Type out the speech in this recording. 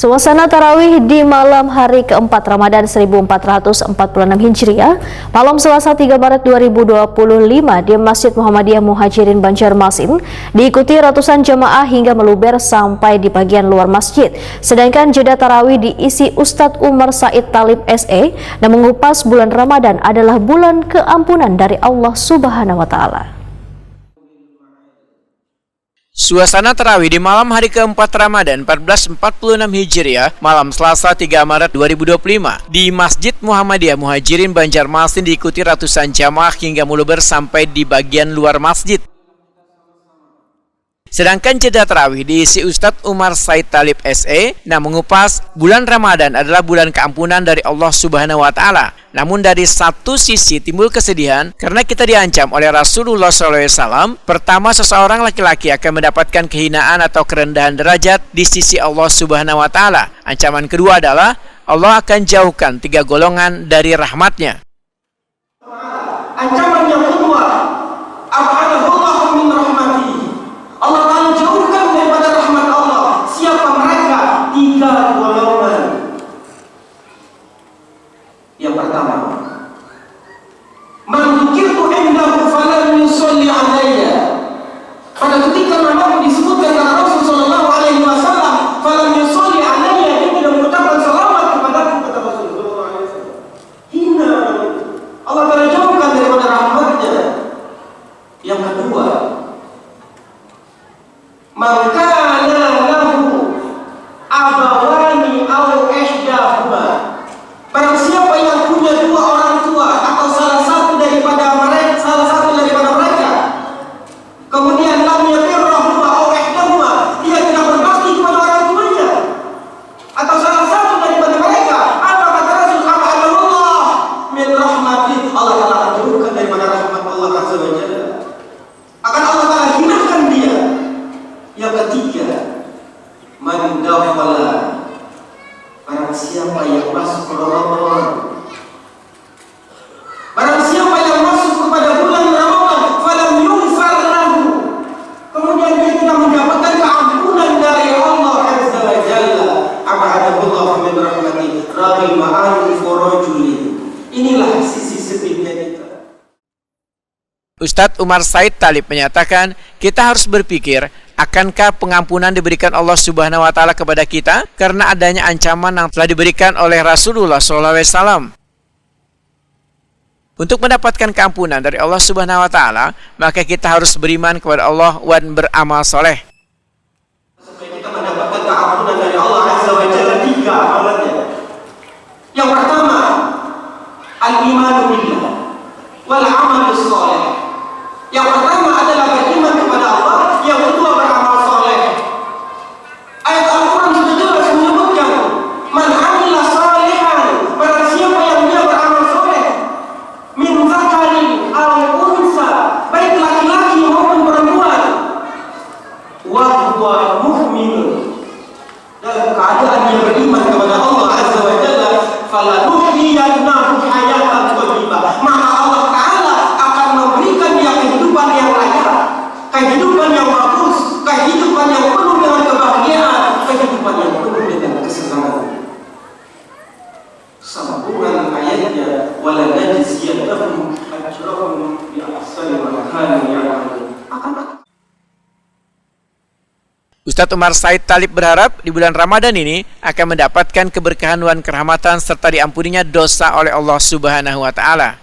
Suasana tarawih di malam hari keempat Ramadan 1446 Hijriah, malam Selasa 3 Maret 2025 di Masjid Muhammadiyah Muhajirin Banjarmasin diikuti ratusan jemaah hingga meluber sampai di bagian luar masjid. Sedangkan jeda tarawih diisi Ustadz Umar Said Talib SE dan mengupas bulan Ramadan adalah bulan keampunan dari Allah Subhanahu wa Ta'ala. Suasana tarawih di malam hari keempat Ramadan 1446 Hijriah, malam Selasa 3 Maret 2025 di Masjid Muhammadiyah Muhajirin Banjarmasin diikuti ratusan jamaah hingga meluber sampai di bagian luar masjid. Sedangkan jeda tarawih diisi Ustadz Umar Said Talib SE dan mengupas bulan Ramadan adalah bulan keampunan dari Allah Subhanahu wa Ta'ala. Namun dari satu sisi timbul kesedihan karena kita diancam oleh Rasulullah SAW. Pertama, seseorang laki-laki akan mendapatkan kehinaan atau kerendahan derajat di sisi Allah Subhanahu wa Ta'ala. Ancaman kedua adalah Allah akan jauhkan 3 golongan dari rahmatnya. Ancaman yang kedua, ab'adahullahu min rahmati. Allah akan jauhkan daripada rahmat Allah. Siapa mereka? 3 golongan. Yang pertama, man dzukirtu indahu falam yusalli alayya. Pada ketika nama disebutkan karena Rasul sallallahu alaihi wasallam falam yusalli alayya, dia tidak mengucapkan salawat kepadaku, kata Rasul sallallahu alaihi wasallam. Hina. Allah akan jauhkan daripada rahmatnya. Yang kedua, maka lahu abawani au ihdahuma. Barang siapa yang punya 2 orang tua atau salah satu daripada mereka, kemudian lam yabirrahuma au ihdahuma, dia tidak berbakti kepada orang tuanya atau salah satu daripada mereka, apa kata Rasul? Ab'adallah min rahmati. Allah Ta'ala akan jauhkan daripada rahmat Allah Azza wa Jalla. Akan Allah Ta'ala hinakan dia. Yang ketiga, man dakhala, barang siapa yang masuk ke Ramadan, barang siapa yang masuk kepada bulan Ramadan, falam yughfar lahu, kemudian dia tidak mendapatkan keampunan dari Allah Azza wa Jalla, ab'adahullahu min rahmati raghil ma'ani furujuli. Inilah sisi sedihnya kita. Ustadz Umar Said Talib menyatakan, kita harus berpikir, akankah pengampunan diberikan Allah Subhanahu wa Ta'ala kepada kita karena adanya ancaman yang telah diberikan oleh Rasulullah SAW. Untuk mendapatkan keampunan dari Allah Subhanahu wa Ta'ala, maka kita harus beriman kepada Allah dan beramal soleh. Supaya kita mendapatkan keampunan dari Allah Azza wa Jalla, 3 amalannya. Yang pertama, al-imanu billah wal amalus soleh. Yang pertama adalah beriman kepada Allah, yang kedua beramal soleh. Ayat Al-Quran sudah jelas menyebutkan, man amila salihan, barang siapa yang dia beramal soleh, min zakarin aw unsa, baik laki-laki maupun perempuan, wa huwa mu'min, dalam keadaan dia beriman kepada Allah Azza wa Jalla, falanuhyiyannahu hayatan thayyibah, maka Allah Ta'ala akan memberikan dia kehidupan yang layak, kehidupan yang bagus, kehidupan yang penuh dengan kebahagiaan, kehidupan yang penuh dengan kesenangan. Sambungan ayatnya, wala najziyannahum ajrahum bi ahsani ma kanu ya'malun. Ustadz Umar Said Talib berharap di bulan Ramadan ini akan mendapatkan keberkahan dan kerahmatan serta diampuninya dosa oleh Allah Subhanahu wa Ta'ala.